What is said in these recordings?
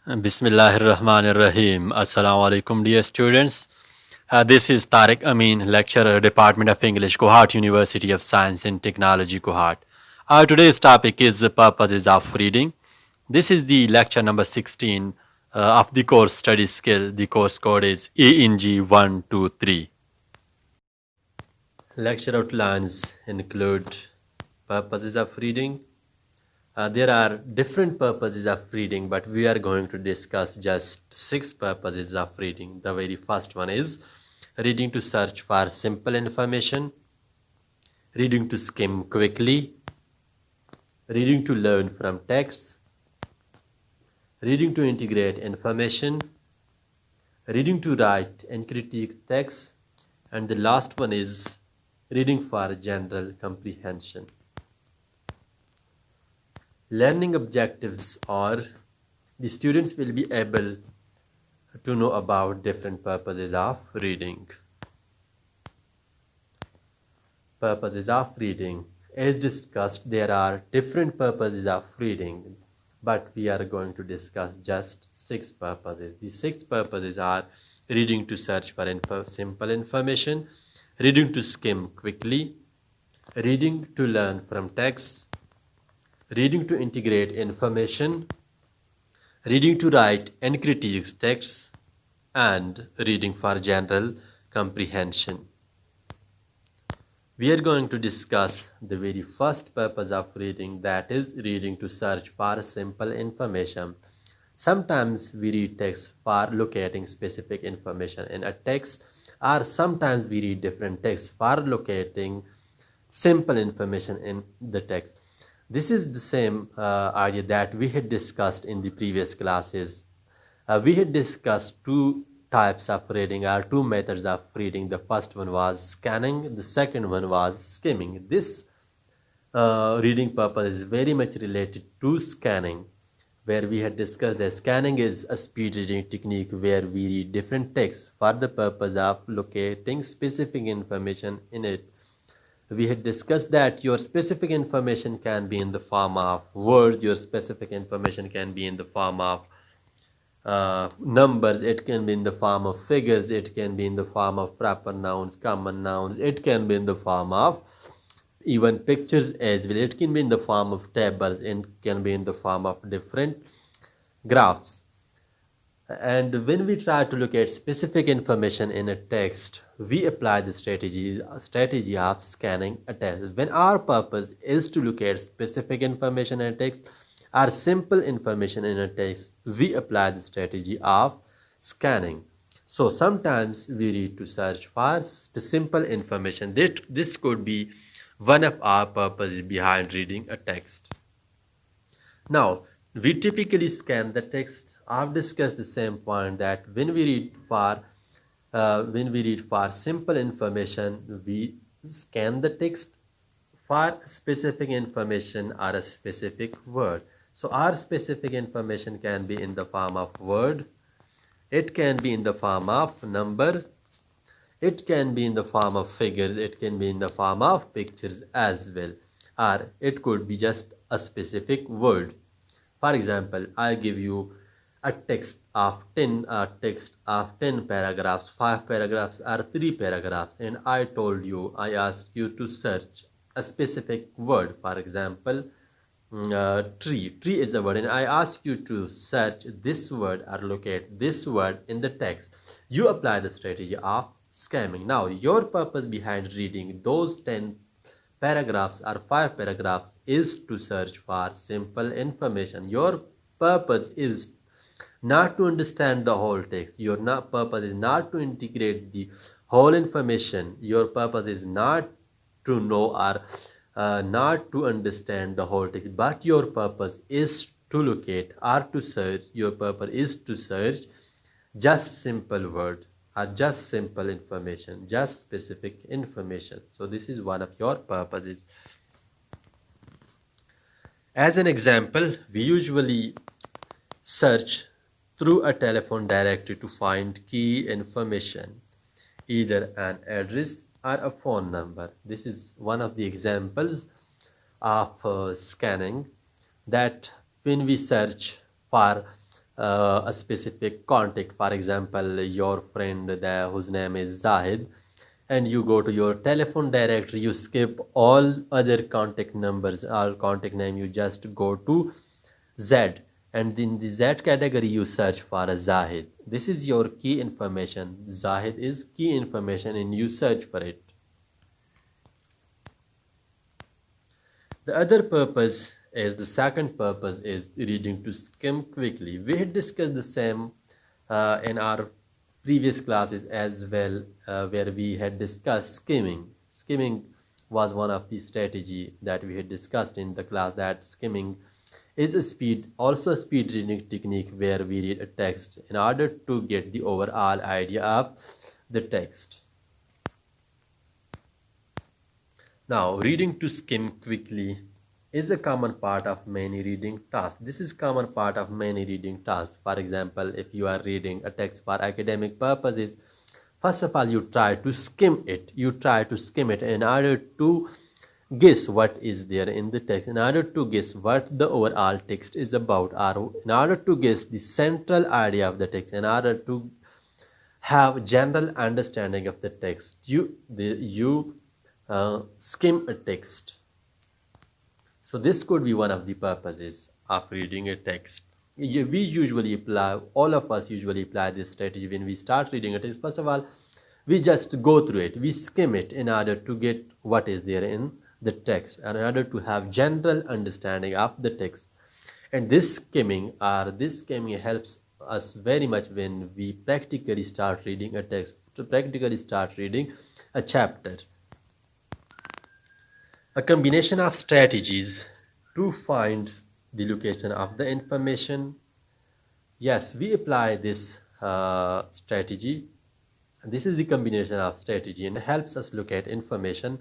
Bismillahirrahmanirrahim. Assalamu alaikum, dear students. This is Tariq Amin, lecturer, Department of English, Kohat University of Science and Technology, Kohat. Today's topic is the purposes of reading. This is the lecture number 16 of the course study skill. The course code is ENG123. Lecture outlines include purposes of reading. There are different purposes of reading, but we are going to discuss just 6 purposes of reading. The very first one is reading to search for simple information, reading to skim quickly, reading to learn from texts, reading to integrate information, reading to write and critique texts, and the last one is reading for general comprehension. Learning objectives are the students will be able to know about different purposes of reading. Purposes of reading. As discussed, there are different purposes of reading, but we are going to discuss just 6 purposes. The 6 purposes are reading to search for simple information, reading to skim quickly, reading to learn from texts, reading to integrate information, reading to write and critique texts, and reading for general comprehension. We are going to discuss the very first purpose of reading, that is reading to search for simple information. Sometimes we read text for locating specific information in a text, or sometimes we read different texts for locating simple information in the text. This is the same idea that we had discussed in the previous classes. We had discussed 2 types of reading, or 2 methods of reading. The first one was scanning, the second one was skimming. This reading purpose is very much related to scanning, where we had discussed that scanning is a speed reading technique where we read different texts for the purpose of locating specific information in it. We had discussed that your specific information can be in the form of words, your specific information can be in the form of numbers, it can be in the form of figures, it can be in the form of proper nouns, common nouns, it can be in the form of even pictures as well, it can be in the form of tables, it can be in the form of different graphs. And when we try to look at specific information in a text, we apply the strategy of scanning a text. When our purpose is to look at specific information in a text or simple information in a text, we apply the strategy of scanning. So sometimes we read to search for simple information. This could be one of our purposes behind reading a text. Now, we typically scan the text. I've discussed the same point that when we read for simple information, we scan the text for specific information or a specific word. So our specific information can be in the form of word, it can be in the form of number, it can be in the form of figures, it can be in the form of pictures as well, or it could be just a specific word. For example, I'll give you a text of 10 paragraphs, 5 paragraphs or 3 paragraphs, and I asked you to search a specific word. For example, tree is a word, and I ask you to search this word or locate this word in the text. You apply the strategy of scanning. Now your purpose behind reading those 10 paragraphs or 5 paragraphs is to search for simple information. Your purpose is not to understand the whole text. Your purpose is not to integrate the whole information. Your purpose is not to know or not to understand the whole text, but your purpose is to locate or to search. Your purpose is to search just simple word or just simple information, just specific information. So this is one of your purposes. As an example, we usually search through a telephone directory to find key information, either an address or a phone number. This is one of the examples of scanning, that when we search for a specific contact. For example, your friend there whose name is Zahid, and you go to your telephone directory, you skip all other contact numbers, all contact name, you just go to Z, and in the Z category you search for a Zahid. This is your key information. Zahid is key information and you search for it. The other purpose is, the second purpose is reading to skim quickly. We had discussed the same in our previous classes as well, where we had discussed skimming. Skimming was one of the strategy that we had discussed in the class, that skimming is also a speed reading technique where we read a text in order to get the overall idea of the text. Now, reading to skim quickly is a common part of many reading tasks. This is common part of many reading tasks. For example, if you are reading a text for academic purposes, first of all, you try to skim it. You try to skim it in order to guess what is there in the text, in order to guess what the overall text is about, or in order to guess the central idea of the text, in order to have general understanding of the text. You skim a text. So this could be one of the purposes of reading a text. We usually apply, all of us usually apply this strategy when we start reading a text. First of all, we just go through it, we skim it in order to get what is there in the text, in order to have general understanding of the text. And this skimming helps us very much when we practically start reading a text, to practically start reading a chapter. A combination of strategies to find the location of the information. Yes, we apply this strategy. This is the combination of strategy and helps us locate information.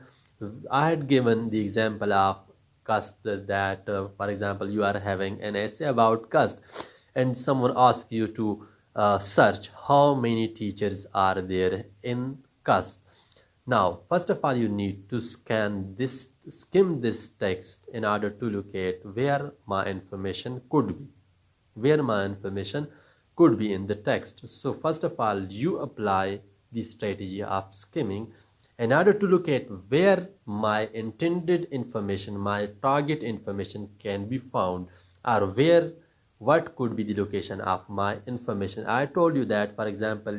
I had given the example of cust, that for example, you are having an essay about cust and someone asks you to search how many teachers are there in cust. Now, first of all, you need to skim this text in order to locate where my information could be, in the text. So first of all, you apply the strategy of skimming in order to locate where my intended information, my target information can be found, or what could be the location of my information. I told you that, for example,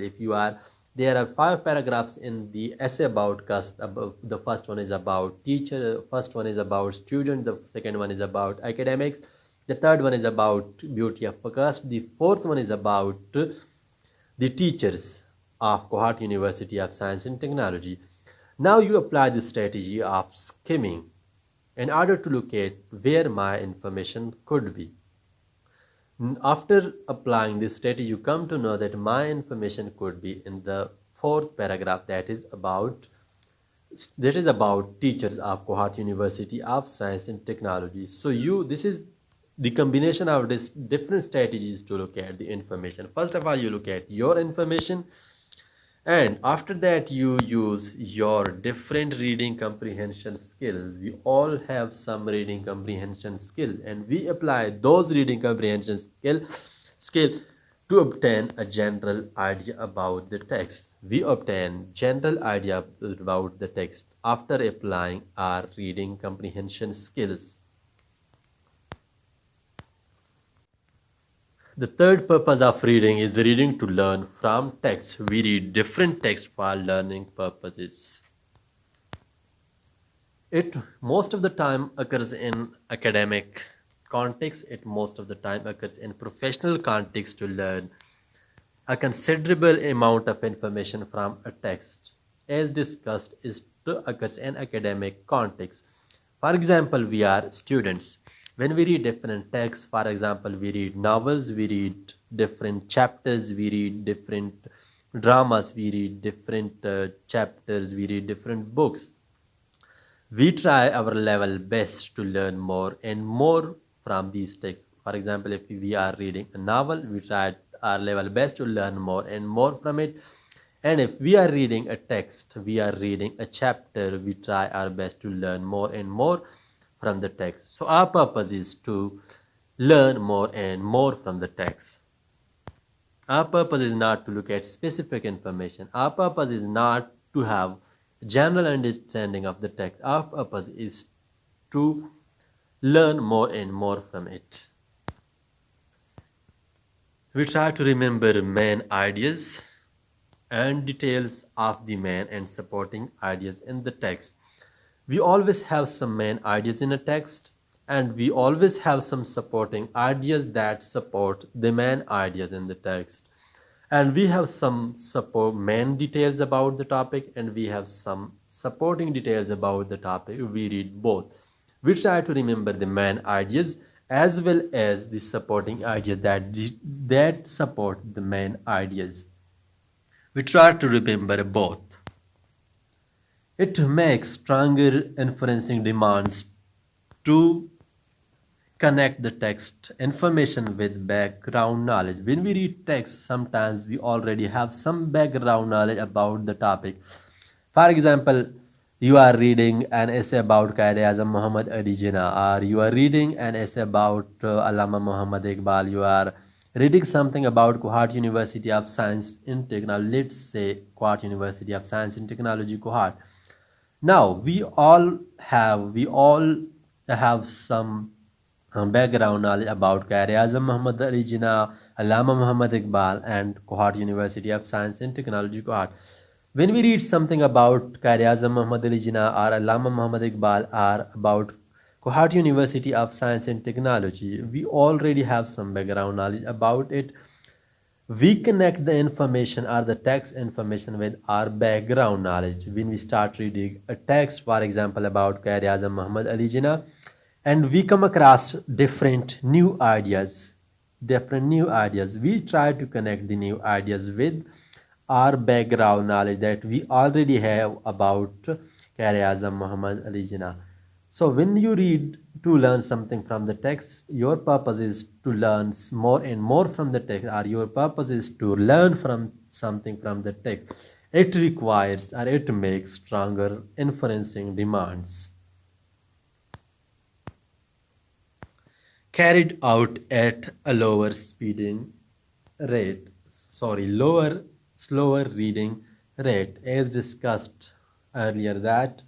there are 5 paragraphs in the essay about cust. The first one is about teacher, the first one is about student, the second one is about academics, the third one is about beauty of cust, the fourth one is about the teachers of Cohort University of Science and Technology. Now you apply the strategy of skimming in order to locate where my information could be. After applying this strategy, you come to know that my information could be in the 4th paragraph, that is about teachers of Cohort University of Science and Technology. So this is the combination of these different strategies to look at the information. First of all, you look at your information, and after that you use your different reading comprehension skills. We all have some reading comprehension skills, and we apply those reading comprehension skill to obtain a general idea about the text. We obtain general idea about the text after applying our reading comprehension skills. The third purpose of reading is reading to learn from text. We read different texts for learning purposes. It most of the time occurs in academic context. It most of the time occurs in professional context to learn a considerable amount of information from a text. As discussed, it occurs in academic context. For example, we are students. When we read different texts, for example, we read novels, we read different chapters, we read different dramas, we read different chapters, we read different books. We try our level best to learn more and more from these texts. For example, if we are reading a novel, we try our level best to learn more and more from it. And if we are reading a text, we are reading a chapter, we try our best to learn more and more from the text. So our purpose is to learn more and more from the text. Our purpose is not to look at specific information. Our purpose is not to have general understanding of the text. Our purpose is to learn more and more from it. We try to remember main ideas and details of the main and supporting ideas in the text. We always have some main ideas in a text, and we always have some supporting ideas that support the main ideas in the text. And we have some support main details about the topic, and we have some supporting details about the topic. We read both. We try to remember the main ideas as well as the supporting ideas that support the main ideas. We try to remember both. It makes stronger inferencing demands to connect the text information with background knowledge. When we read text, sometimes we already have some background knowledge about the topic. For example, you are reading an essay about Quaid-e-Azam Muhammad Ali Jinnah, or you are reading an essay about Allama Muhammad Iqbal. You are reading something about Kohat University of Science and Technology. Let's say Kohat University of Science and Technology, Kohat. Now we all have some background knowledge about Quaid-e-Azam Muhammad Ali Jinnah, Allama Muhammad Iqbal, and Kohat University of Science and Technology, Kohat. When we read something about Quaid-e-Azam Muhammad Ali Jinnah or Allama Muhammad Iqbal or about Kohat University of Science and Technology, we already have some background knowledge about it. We connect the information or the text information with our background knowledge. When we start reading a text, for example, about Quaid-e-Azam Muhammad Ali Jinnah, and we come across different new ideas, we try to connect the new ideas with our background knowledge that we already have about Quaid-e-Azam Muhammad Ali Jinnah. So when you read to learn something from the text, your purpose is to learn more and more from the text, or your purpose is to learn from something from the text. It requires or it makes stronger inferencing demands. Carried out at a slower reading rate, as discussed earlier, that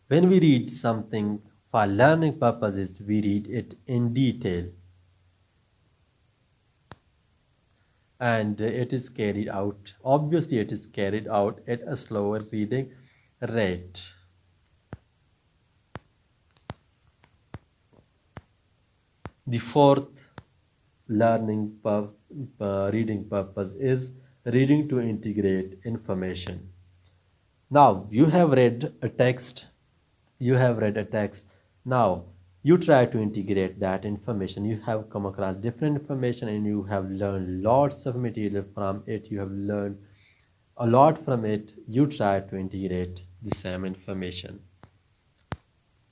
when we read something for learning purposes, we read it in detail, and it is carried out at a slower reading rate. The fourth reading purpose is reading to integrate information. Now you have read a text. Now you try to integrate that information. You have come across different information and you have learned lots of material from it. You have learned a lot from it. You try to integrate the same information.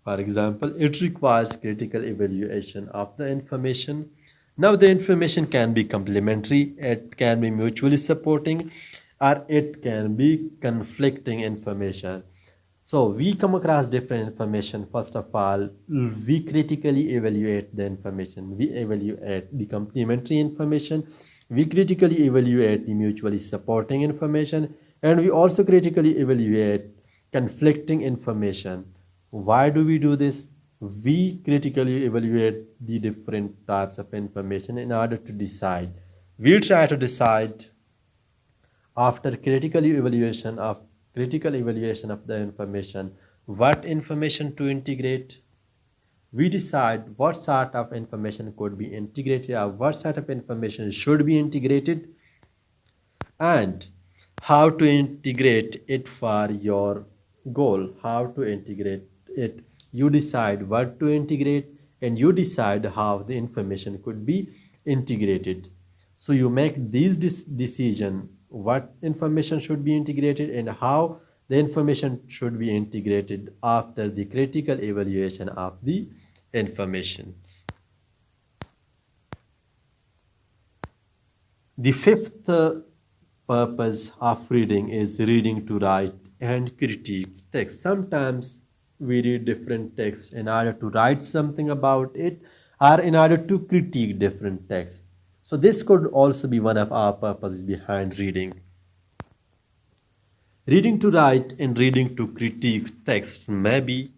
For example, it requires critical evaluation of the information. Now the information can be complementary, it can be mutually supporting, or it can be conflicting information. So we come across different information. First of all, we critically evaluate the information. We evaluate the complementary information. We critically evaluate the mutually supporting information. And we also critically evaluate conflicting information. Why do we do this? We critically evaluate the different types of information in order to decide. We try to decide after critical evaluation of the information, what information to integrate. We decide what sort of information could be integrated or what sort of information should be integrated, and how to integrate it for your goal. How to integrate it. You decide what to integrate and you decide how the information could be integrated. So you make these decision what information should be integrated and how the information should be integrated after the critical evaluation of the information. The fifth purpose of reading is reading to write and critique text. Sometimes we read different texts in order to write something about it or in order to critique different texts. So this could also be one of our purposes behind reading. Reading to write and reading to critique texts may be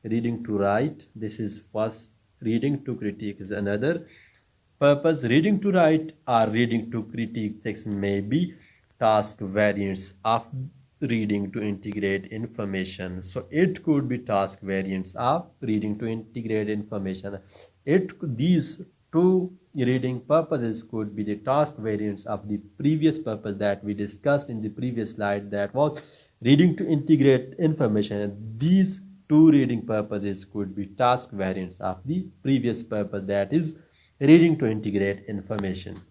reading to write. This is first. Reading to critique is another purpose. Reading to write or reading to critique text may be task variants of reading to integrate information. So it could be task variants of reading to integrate information. These two reading purposes could be the task variants of the previous purpose that we discussed in the previous slide, that was reading to integrate information. And these two reading purposes could be task variants of the previous purpose, that is reading to integrate information.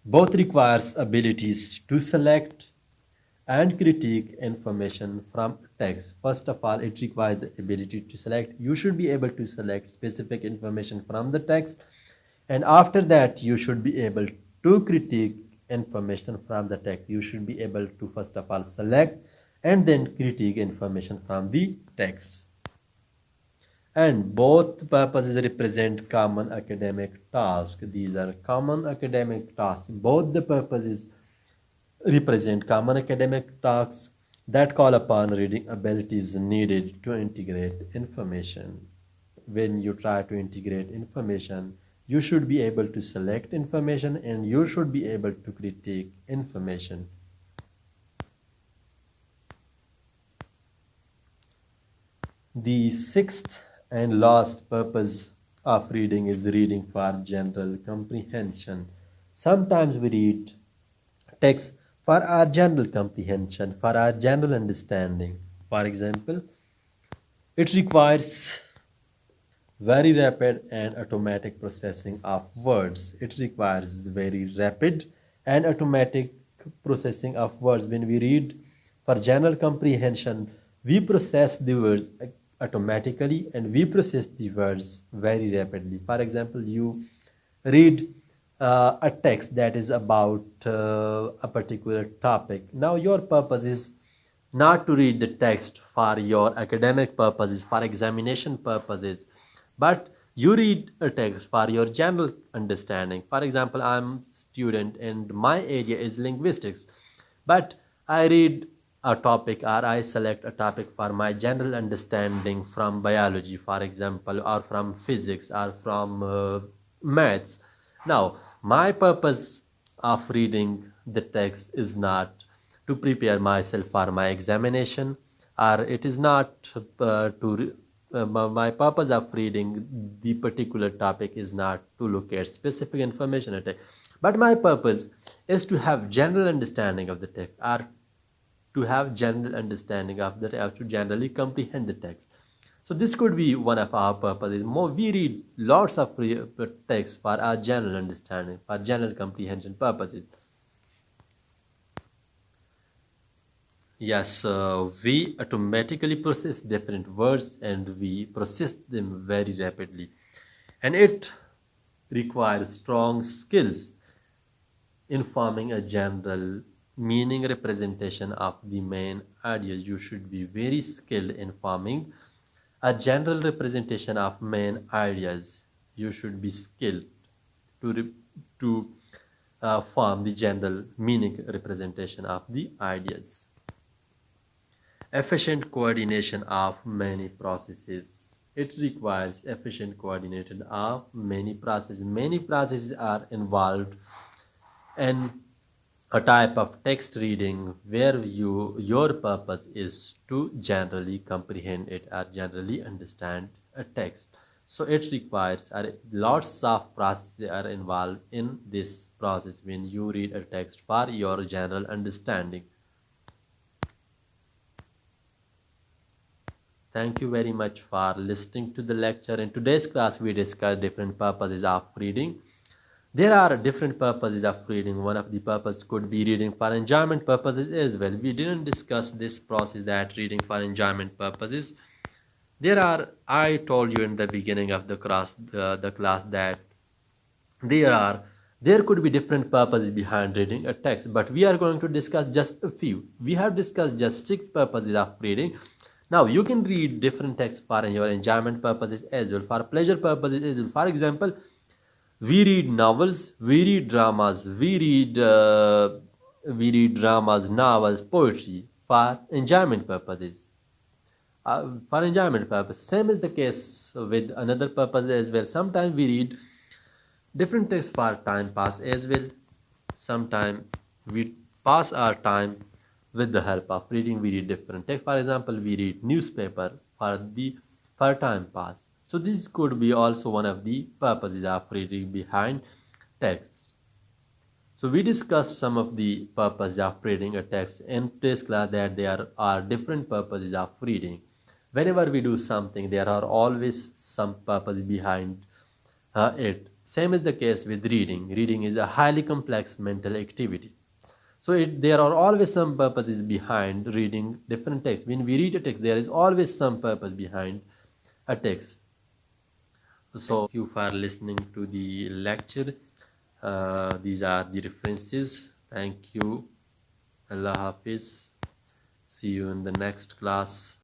Both requires abilities to select and critique information from text. First of all, it requires the ability to select. You should be able to select specific information from the text, and after that you should be able to critique information from the text. You should be able to first of all select and then critique information from the text. And both purposes represent common academic tasks. These are common academic tasks. Both the purposes represent common academic tasks that call upon reading abilities needed to integrate information. When you try to integrate information, you should be able to select information and you should be able to critique information. The sixth and last purpose of reading is reading for general comprehension. Sometimes we read text for our general comprehension, for our general understanding. For example, it requires very rapid and automatic processing of words. It requires very rapid and automatic processing of words. When we read for general comprehension, we process the words automatically and we process the words very rapidly. For example, you read a text that is about a particular topic. Now your purpose is not to read the text for your academic purposes, for examination purposes, but you read a text for your general understanding. For example, I'm a student and my area is linguistics, but I read a topic or I select a topic for my general understanding from biology, for example, or from physics or from maths. Now, my purpose of reading the text is not to prepare myself for my examination, or it is not my purpose of reading the particular topic is not to look at specific information at it, but my purpose is to have general understanding of the text, or to have general understanding of the text, to generally comprehend the text. So this could be one of our purposes. We read lots of text for our general understanding, for general comprehension purposes. Yes, we automatically process different words and we process them very rapidly. And it requires strong skills in forming a general meaning representation of the main ideas. You should be very skilled in forming a general representation of main ideas. You should be skilled to form the general meaning representation of the ideas. Efficient coordination of many processes. It requires efficient coordination of many processes. Many processes are involved in a type of text reading where your purpose is to generally comprehend it or generally understand a text. So it requires lots of processes are involved in this process when you read a text for your general understanding. Thank you very much for listening to the lecture. In today's class, we discussed different purposes of reading. There are different purposes of reading. One of the purposes could be reading for enjoyment purposes as well. We didn't discuss this process, that reading for enjoyment purposes. I told you in the beginning of the class that there could be different purposes behind reading a text, but we are going to discuss just a few. We have discussed just 6 purposes of reading. Now you can read different texts for your enjoyment purposes as well, for pleasure purposes as well. For example, We read novels, we read dramas, we read dramas, novels, poetry for enjoyment purposes. For enjoyment purpose. Same is the case with another purpose as well. Sometimes we read different texts for time pass as well. Sometimes we pass our time with the help of reading. We read different texts. For example, we read newspaper for time pass. So this could be also one of the purposes of reading behind text. So we discussed some of the purposes of reading a text in today's class, that there are different purposes of reading. Whenever we do something, there are always some purpose behind it. Same is the case with reading. Reading is a highly complex mental activity. So there are always some purposes behind reading different texts. When we read a text, there is always some purpose behind a text. So thank you for listening to the lecture. These are the references. Thank you. Allah Hafiz. See you in the next class.